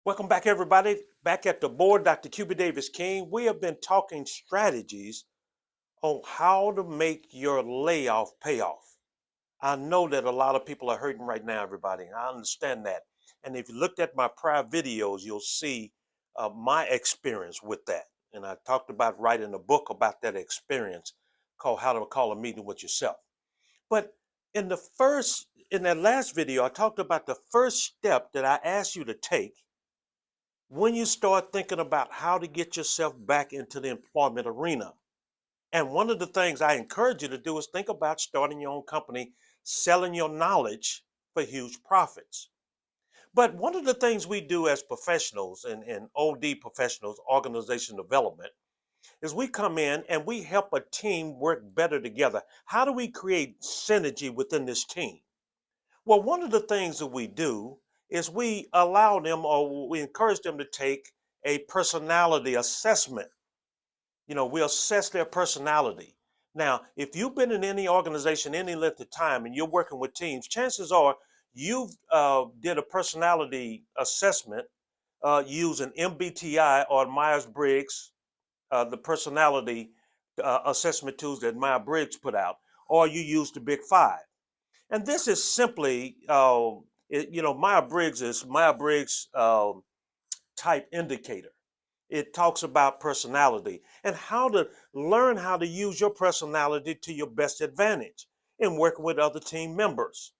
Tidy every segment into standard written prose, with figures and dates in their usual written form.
Welcome back, everybody. Back at the board, Dr. Cubie Davis King. We have been talking strategies on how to make your layoff pay off. I know that a lot of people are hurting right now, everybody. I understand that. And if you looked at my prior videos, you'll see my experience with that. And I talked about writing a book about that experience called How to Call a Meeting with Yourself. But in that last video, I talked about the first step that I asked you to take when you start thinking about how to get yourself back into the employment arena. And one of the things I encourage you to do is think about starting your own company, selling your knowledge for huge profits. But one of the things we do as professionals and OD professionals, organization development, is we come in and we help a team work better together. How do we create synergy within this team? Well, one of the things that we do is we allow them or we encourage them to take a personality assessment. We assess their personality. Now, if you've been in any organization any length of time and you're working with teams, chances are you've did a personality assessment using MBTI or Myers-Briggs, the personality assessment tools that Myers-Briggs put out, or you use the Big Five. And this is simply, Myers-Briggs is Myers-Briggs type indicator. It talks about personality and how to learn how to use your personality to your best advantage in working with other team members.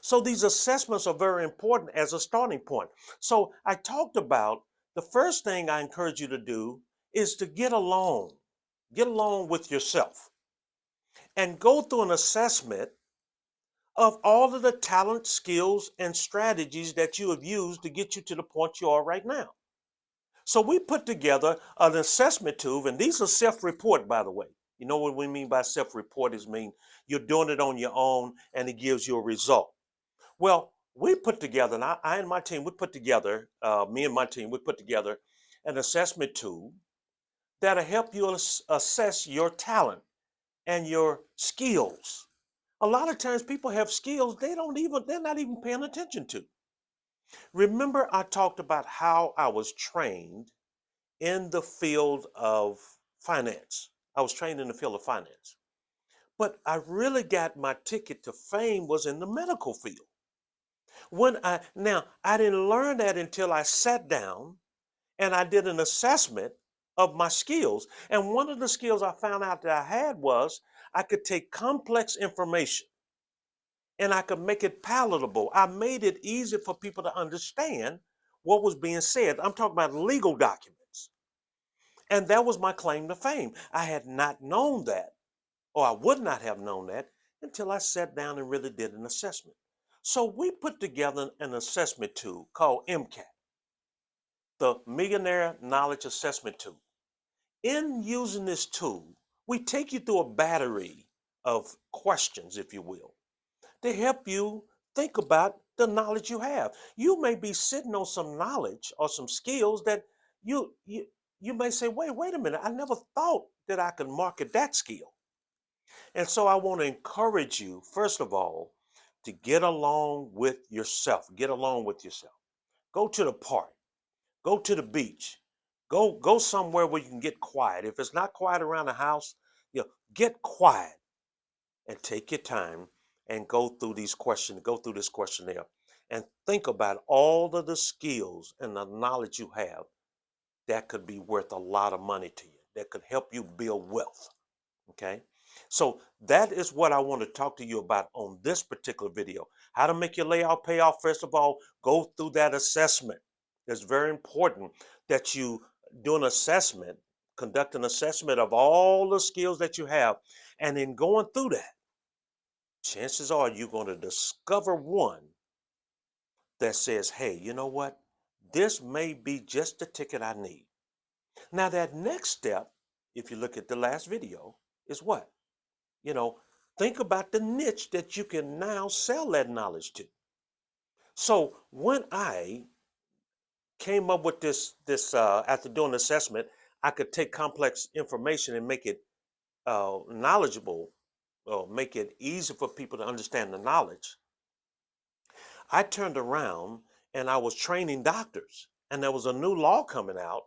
So these assessments are very important as a starting point. So I talked about the first thing I encourage you to do is to get along with yourself and go through an assessment of all of the talent, skills, and strategies that you have used to get you to the point you are right now. So we put together an assessment tool, and these are self-report, by the way. You know what we mean by self-report is mean you're doing it on your own and it gives you a result. Well, we put together, and I and my team, we put together, me and my team, we put together an assessment tool that'll help you assess your talent and your skills. A lot of times people have skills they're not even paying attention to. Remember, I talked about how I was trained in the field of finance. I was trained in the field of finance. But I really got my ticket to fame was in the medical field. I didn't learn that until I sat down and I did an assessment of my skills. And one of the skills I found out that I had was I could take complex information and I could make it palatable. I made it easy for people to understand what was being said. I'm talking about legal documents. And that was my claim to fame. I had not known that, or I would not have known that until I sat down and really did an assessment. So we put together an assessment tool called MCAT, the Millionaire Knowledge Assessment Tool. In using this tool, we take you through a battery of questions, if you will, to help you think about the knowledge you have. You may be sitting on some knowledge or some skills that you you you may say, wait a minute, I never thought that I could market that skill. And so I want to encourage you, first of all, to get along with yourself. Get along with yourself. Go to the park, go to the beach, go somewhere where you can get quiet. If it's not quiet around the house, get quiet and take your time and go through this questionnaire and think about all of the skills and the knowledge you have that could be worth a lot of money to you, that could help you build wealth. Okay. So that is what I want to talk to you about on this particular video. How to make your layoff pay off. First of all, go through that assessment. It's very important that you do an assessment, conduct an assessment of all the skills that you have. And in going through that, chances are you're going to discover one that says, hey, you know what? This may be just the ticket I need. Now, that next step, if you look at the last video, is what? You know, think about the niche that you can now sell that knowledge to. So when I came up with this after doing the assessment, I could take complex information and make it knowledgeable, make it easy for people to understand the knowledge. I turned around and I was training doctors, and there was a new law coming out.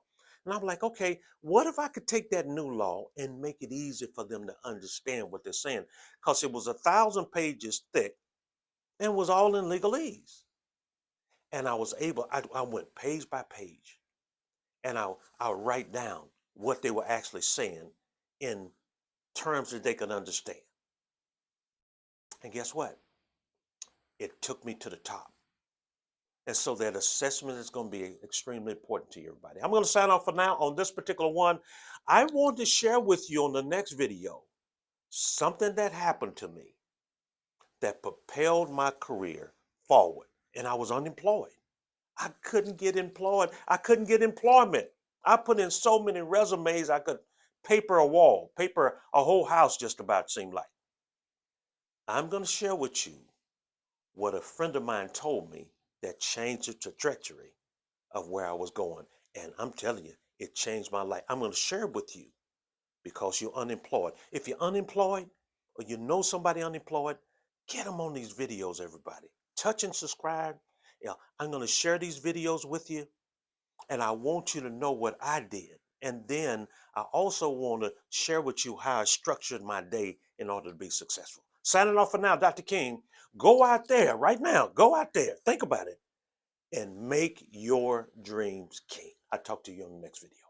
And I'm like, okay, what if I could take that new law and make it easy for them to understand what they're saying? Because it was 1,000 pages thick and was all in legalese. And I was able, I went page by page, and I'll write down what they were actually saying in terms that they could understand. And guess what? It took me to the top. And so that assessment is going to be extremely important to you, everybody. I'm going to sign off for now on this particular one. I want to share with you on the next video something that happened to me that propelled my career forward. And I was unemployed. I couldn't get employed. I couldn't get employment. I put in so many resumes I could paper a wall, paper a whole house just about seemed like. I'm going to share with you what a friend of mine told me that changed the trajectory of where I was going. And I'm telling you, it changed my life. I'm going to share it with you because you're unemployed. If you're unemployed or you know somebody unemployed, get them on these videos, everybody. Touch and subscribe. Yeah, I'm going to share these videos with you, and I want you to know what I did. And then I also want to share with you how I structured my day in order to be successful. Signing off for now, Dr. King. Go out there right now. Go out there. Think about it and make your dreams king. I'll talk to you on the next video.